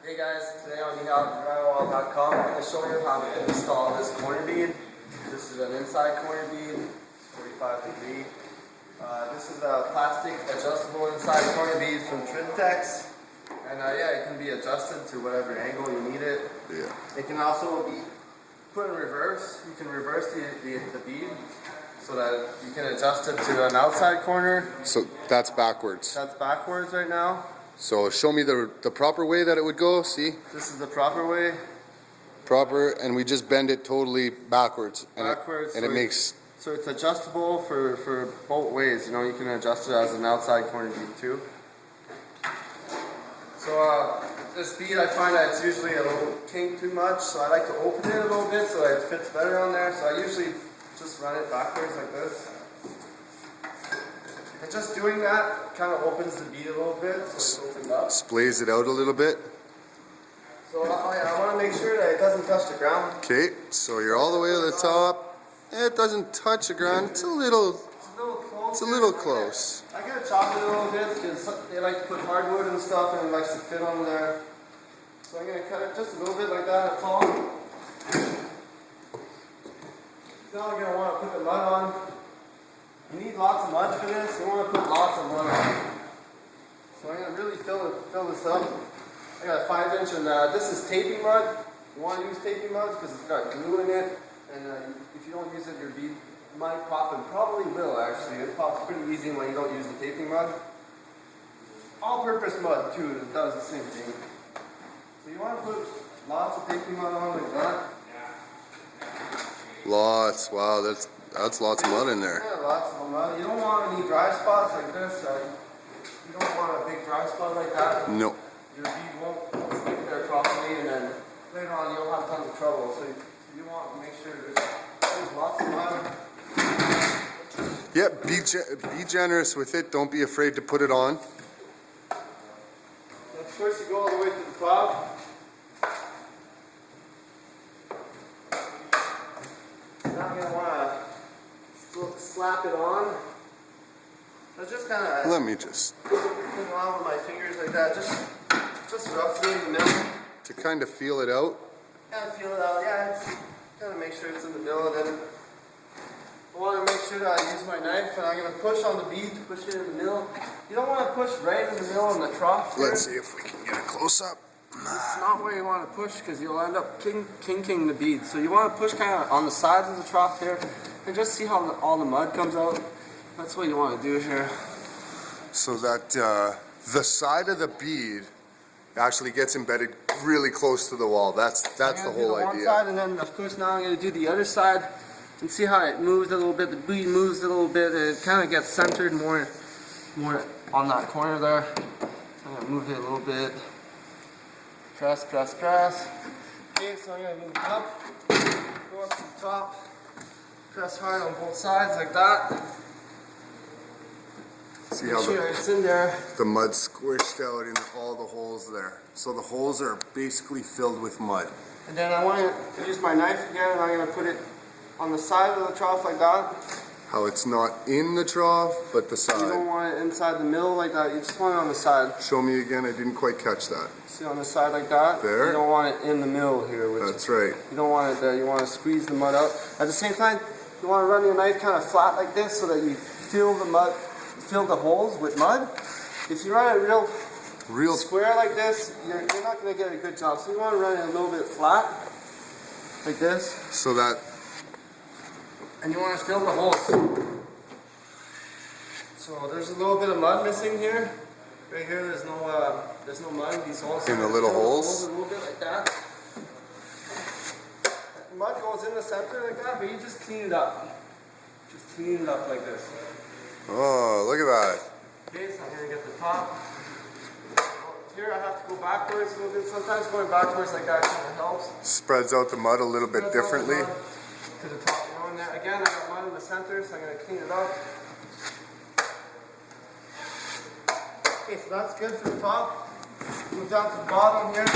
Hey guys, today on drywall.com I'm going to show you how to install this corner bead. This is an inside corner bead, it's 45 degree. This is a plastic adjustable inside corner bead from Trintex. And yeah, it can be adjusted to whatever angle you need it. Yeah. It can also be put in reverse. You can reverse the bead so that you can adjust it to an outside corner. So that's backwards. That's backwards right now. So show me the proper way that it would go, see? This is the proper way. Proper, and we just bend it totally backwards. Backwards. And it makes... So it's adjustable for both ways, you know, you can adjust it as an outside corner bead too. So this bead, I find that it's usually a little kink too much, so I like to open it a little bit so that it fits better on there. So I usually just run it backwards like this. And just doing that kind of opens the bead a little bit, so it's opened up. Splays it out a little bit. So I want to make sure that it doesn't touch the ground. Okay, so you're all the way to the top. It doesn't touch the ground. It's a little close. It's a little close. I gotta chop it a little bit because they like to put hardwood and stuff and it likes to fit on there. So I'm gonna cut it just a little bit like that, that's all. Now you're gonna want to put the mud on. You need lots of mud for this. You want to put lots of mud on. So I'm gonna really fill this up. I got a 5-inch and this is taping mud. You want to use taping mud because it's got glue in it. And if you don't use it, your bead might pop, and probably will actually. It pops pretty easy when you don't use the taping mud. All-purpose mud too, it does the same thing. So you want to put lots of taping mud on like that. Lots, wow, that's lots of mud in there. Yeah, lots of mud. You don't want any dry spots like this. You don't want a big dry spot like that. No. Your bead won't stick there properly, and then later on you'll have tons of trouble. So you want to make sure there's lots of mud. Yeah, be generous with it. Don't be afraid to put it on. And of course, you go all the way to the top. Now I'm going to want to slap it on. So just kind of Let me just... put it on with my fingers like that. Just roughly in the middle. To kind of feel it out. Kind of feel it out. Yeah, kind of make sure it's in the middle, and then I want to make sure that I use my knife, and I'm going to push on the bead, push it in the middle. You don't want to push right in the middle in the trough. Let's see if we can get a close up. It's not where you want to push because you'll end up kinking the bead. So you want to push kind of on the sides of the trough here, and just see how all the mud comes out. That's what you want to do here. So that the side of the bead actually gets embedded really close to the wall. That's the whole idea. One side, and then of course now I'm going to do the other side. And see how it moves a little bit, the bead moves a little bit, and it kind of gets centered more on that corner there. I'm going to move it a little bit. Press, press, press. Okay, so I'm going to move it up, go up to the top, press hard on both sides like that. See Make how sure it's in there. the mud squished out in all the holes there. So the holes are basically filled with mud. And then I want to use my knife again, and I'm going to put it on the side of the trough like that. How it's not in the trough, but the side. You don't want it inside the middle like that. You just want it on the side. Show me again. I didn't quite catch that. See on the side like that? There. You don't want it in the middle here. That's right. You don't want it there. You want to squeeze the mud out. At the same time, you want to run your knife kind of flat like this so that you fill the mud, fill the holes with mud. If you run it real square like this, you're not going to get a good job. So you want to run it a little bit flat like this. So that... And you want to fill the holes. So there's a little bit of mud missing here. Right here, there's no mud in these holes. In the little holes? A little bit like that. The mud goes in the center like that, but you just clean it up. Just clean it up like this. Oh, look at that. Okay, so I'm going to get the top. Here I have to go backwards a little bit. Sometimes going backwards like that kind of helps. Spreads out the mud a little bit differently. To the top. And there, again, I got mud in the center, so I'm going to clean it up. Okay, so that's good for the top. Move down to the bottom here.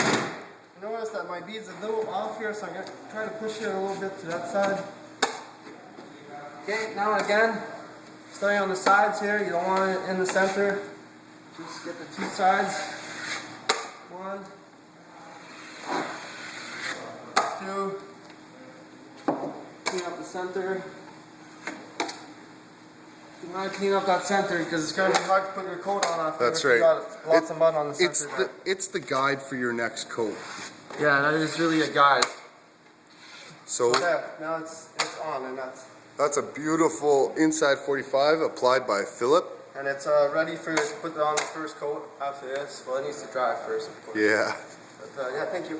Notice that my bead's a little off here, so I'm going to try to push it a little bit to that side. Okay, now again, starting on the sides here, you don't want it in the center. Just get the two sides. One, to clean up the center. You want to clean up that center because it's going to be hard to put your coat on after That's you right. got lots of mud on the center. It's the guide for your next coat. Yeah, that is really a guide. So There, now it's on, and that's a beautiful inside 45 applied by Philip. and it's ready for put on the first coat after this. Well, it needs to dry first, of course. Yeah. But yeah, thank you.